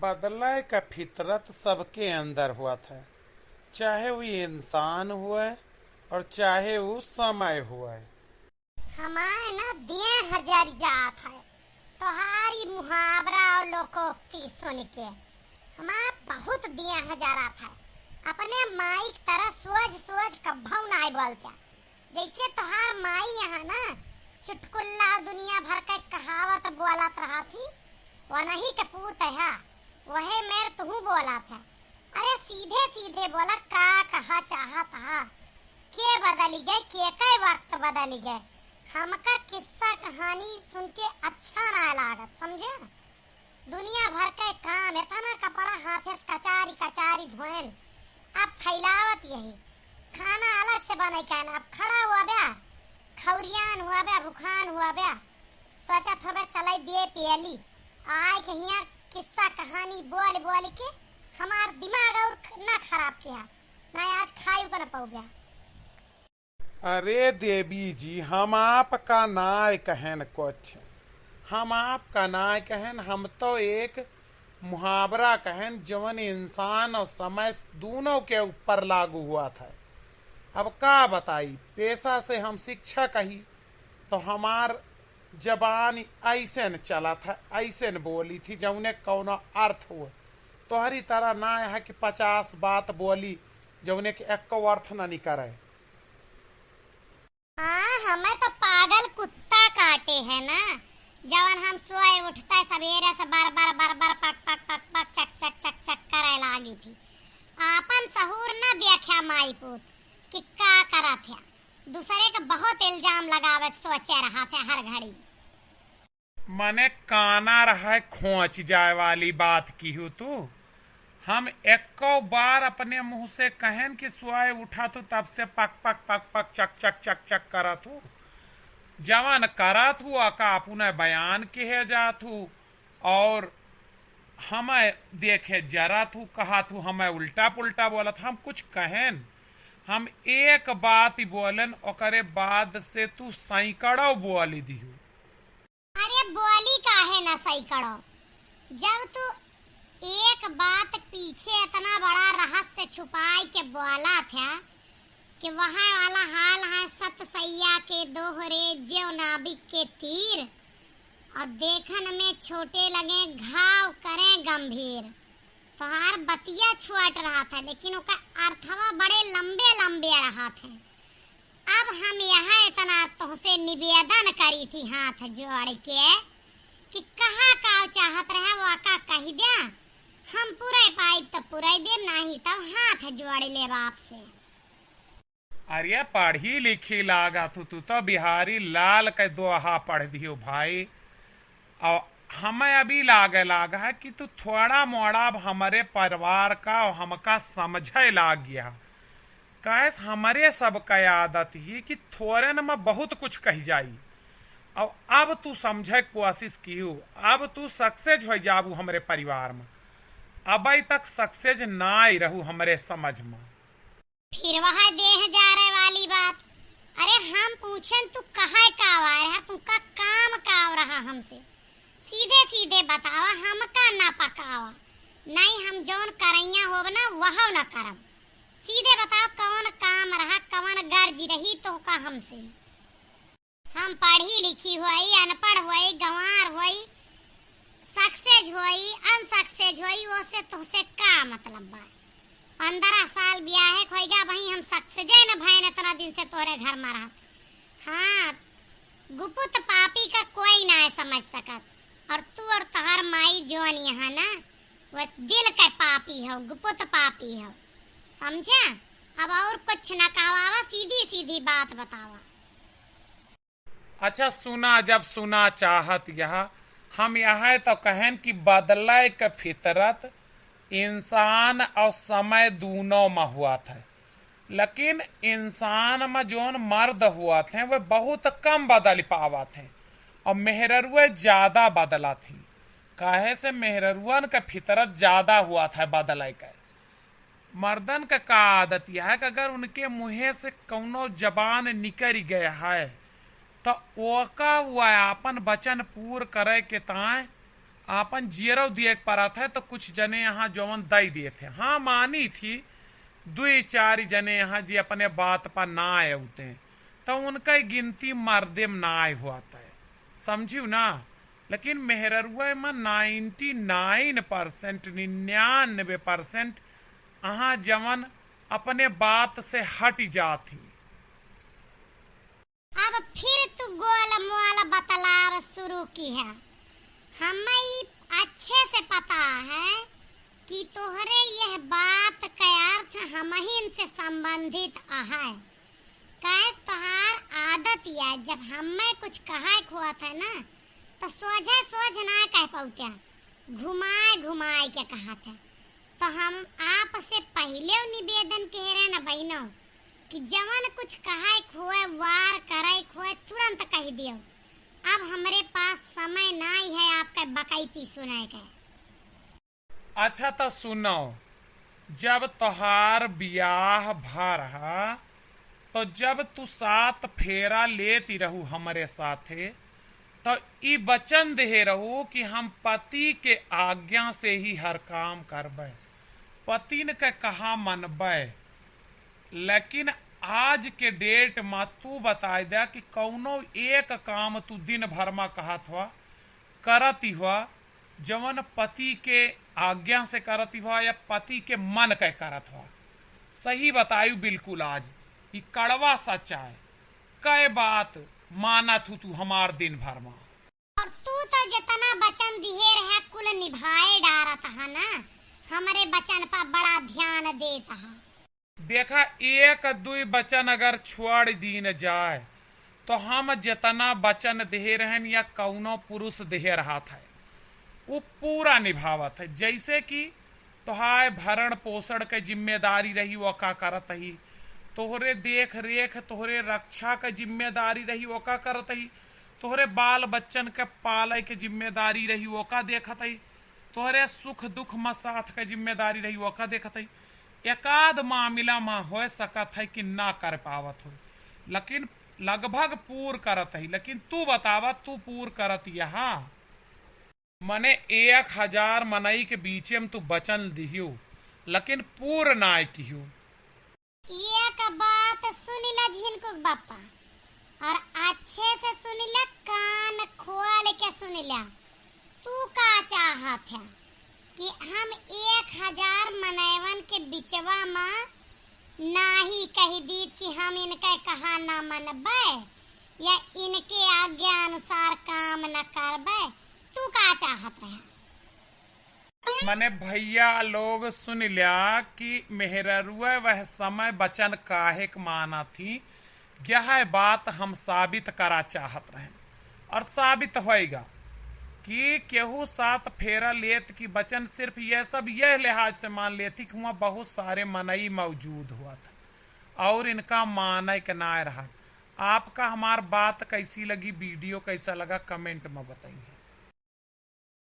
बदले का फितरत सबके अंदर हुआ था, चाहे वो इंसान हुआ और चाहे वो समय हुआ। हमारे ना दिए हजार जात है तोहारी मुहावरा और लोकोक्ति सुन के हमारा बहुत दिए हजारात है। अपने माई की तरह सोच सोच कभू नहीं बोलते। जैसे तोहार माई यहाँ ना चुटकुल्ला दुनिया भर का कहावत बोलत रहा थी, वही के पूत है वही मेरे तू बोला था। अरे सीधे सीधे बोला का कहा चाहत हा, के बदली गए के कई वक्त बदली गए। हमका किस्सा कहानी सुन के अच्छा ना लागत, समझे। दुनिया भर का काम इतना कपड़ा हाथे से कचारी कचारी धोएन, अब फैलावत यही खाना अलग से बने का ना। अब खड़ा हुआ बया खौरियान हुआ बया भुखान हुआ बया, सोचत हो बया चलाई दिए पियली आए के हिया किस्सा कहानी बोल बोल के हमार दिमाग और ना खराब किया ना, आज खायू को ना पाऊ गया। अरे देवी जी, हम आपका नाय कहन कुछ, हम आपका नाय कहन, हम तो एक मुहावरा कहन जवन इंसान और समय दोनों के ऊपर लागू हुआ था। अब का बताई, पेशा से हम शिक्षक ही तो हमार जबान ऐसे न चला था, ऐसे न बोली थी जौने कौनो अर्थ हुआ। तो हरी तरह ना है कि 50 बात बोली जौने के एक को अर्थ न निकरे। हाँ, हमें तो पागल कुत्ता काटे है ना। जवन हम सोए उठता सवेरे से बार बार पक पक पक पक चक चक चक चक करे लागी थी। आपन सहूर न देखा माई पूत कि का करा था, दूसरे का बहुत इल्जाम लगावे सोचे रहा था हर घड़ी। मने काना रहा खोच जाए वाली बात की हूँ तू। हम एको बार अपने मुंह से कहन कि सोए उठा तू तब से पक पक पक पक चक चक चक चक करत हूँ। जवान करत हूँ अका पुनः बयान कहे जात हूँ और हमें देखे जरत हूँ कहत हूँ, हमें उल्टा पुल्टा बोलत। हम कुछ कहन, हम एक बात ही बोलन ओकरे बाद से तू सैकड़ों बोली दी। अरे बोली काहे ना सैकड़ों, जब तू एक बात पीछे इतना बड़ा रहस्य छुपाई के बोला था कि वहाँ वाला हाल है सत सैया के दोहरे ज्यो नाबिक के तीर और देखन में छोटे लगे घाव करें गंभीर। तोहार बतिया छुआट रहा था लेकिन उसका अर्थवा बड़े लंबे लंबे रहा था। अब हम यहाँ इतना तुमसे निवेदन करी थी हाथ जोड़ के कि कहा का चाहत रहे वो का कही दे, हम पूरे पाइप तो पूरे दे, नहीं तो हाथ जोड़ ले बाप से। अरे पढ़ी लिखी लागा तू तो बिहारी लाल के दोहा पढ़ दियो भाई। और हमें अभी लागा है कि तू थोड़ा मोड़ा हमारे परिवार का और हमका समझे लाग गया। कैस हमारे सबका आदत ही कि थोड़े न में बहुत कुछ कही जाई और अब तू समझे कोशिश की हो, अब तू सक्सेस हो जाबू हमारे परिवार में। अभी तक सक्सेस ना ही रहू हमारे समझ में। फिर वहाँ देह जा रहे वाली बात। अरे हम पूछें तू कहा का रहा, तुमका काम का रहा हमसे सीधे सीधे बतावा, हमका ना पकावा नहीं। हम जौन करैया होब ना वह न करब, सीधे बताओ कौन काम रहा कौन गर्जी रही तो का हमसे। हम पढ़ी लिखी हुई अनपढ़ हुई गंवार हुई सक्सेस हुई अनसक्सेस हुई वो से तुझसे का मतलब बा। 15 साल ब्याह होगा वही हम सक्सेस न भैन इतना दिन से तोरे घर में रहा। हाँ, गुपुत पापी का कोई ना समझ सकत और तू और तोहर माई जोन यहाँ ना वो दिल के पापी हो, गुपुत पापी हो, समझा। अब और कुछ न कहवावा, सीधी सीधी बात बतावा। अच्छा सुना, जब सुना चाहत यह हम यह तो कहन कि बदले के फितरत इंसान और समय दोनों में हुआ था, लेकिन इंसान में जोन मर्द हुआ थे वे बहुत कम बदल पावा थे और मेहररुए ज्यादा बदला थी। काहे से मेहररुअन का फितरत ज्यादा हुआ था बदले का। मर्दन का आदत यह है कि अगर उनके मुँह से कौनो जबान निकल गया है तो ओका वो अपन वचन पूर करे के ताए आपन जीरो दिए पड़ा था तो कुछ जने यहाँ जौन दई दिए थे। हाँ मानी थी, 2-4 जने यहाँ जी अपने बात पर ना आए होते तो उनका गिनती मर्देम ना आए हुआ था, समझियो ना। लेकिन मेहररुआ में 99% 99% अहाँ जवन अपने बात से हट जाती। अब फिर तू गोल मोल बतलाव शुरू की है। हमें अच्छे से पता है कि तोहरे यह बात का अर्थ हमहिन से संबंधित है। कैस तोहार आदत है जब हमें कुछ कहा हुआ था ना तो सोझे सोझ ना कह पाते, घुमाए घुमाए के कहा था। तो हम आप से पहले निवेदन कह रहे ना बहनों कि जवन कुछ कहा खोए वार करे खोए तुरंत कह दियो। अब हमारे पास समय नहीं है आपका बकैती सुने के। अच्छा तो सुनो, जब तोहार ब्याह भर तो जब तू 7 फेरा लेती रहू हमारे साथे तो ई वचन दे रहू कि हम पति के आज्ञा से ही हर काम करबे, पति ने के कहा मनबे। लेकिन आज के डेट में तू बता दे कि कौनो एक काम तू दिन भर में कहत हुआ करती हुआ जवन पति के आज्ञा से करती हुआ या पति के मन के करत हुआ। सही बतायु बिल्कुल, आज ये कड़वा सच्चा है। कई बात माना तू हमार दिन भर में, और तू तो जितना वचन दिए रहे कुल निभाए डारत है ना, हमारे वचन पर बड़ा ध्यान देता है। देखा 1-2 वचन अगर छोड़ दीन जाए तो हम जितना वचन दे रहन या कौनो पुरुष दे रहा था वो पूरा निभावत है। जैसे कि तोहार भरण पोषण के जिम्मेदारी रही वो का करत ही, तोहरे देख रेख तोहरे रक्षा के जिम्मेदारी रही वो का करत ही, तोहरे बाल बच्चन के पाले के जिम्मेदारी रही वो का देखत ही, तोहरे सुख दुख में साथ के जिम्मेदारी रही वो का देखत ही। एकाध मामला में हो सकत है कि ना कर पावत हो, लेकिन लगभग पूर करत है। लेकिन तू बतावा तू पूर करत यहाँ मने 1000 मनई के बीच में तू वचन दिहियो लेकिन पूर ना कियो। एक बात सुनिला झिनकुक बापा, और अच्छे से सुनिला, कान खोल के सुनिला। तू का चाहत है कि हम 1000 मनैवन के बिचवा में नाही कह दी कि हम इनका कहा ना मनबे या इनके आज्ञा अनुसार काम न करबे। तू का चाहत रहे? मने भैया लोग सुन लिया कि मेहररुआ वह समय वचन काहे माना थी, यह बात हम साबित करा चाहत रहे और साबित होएगा कि केहू 7 फेरा लेत की वचन सिर्फ यह सब यह लिहाज से मान लेती कि वहाँ बहुत सारे मनई मौजूद हुआ था और इनका माने के ना रहा। आपका हमार बात कैसी लगी, वीडियो कैसा लगा, कमेंट में बताइए।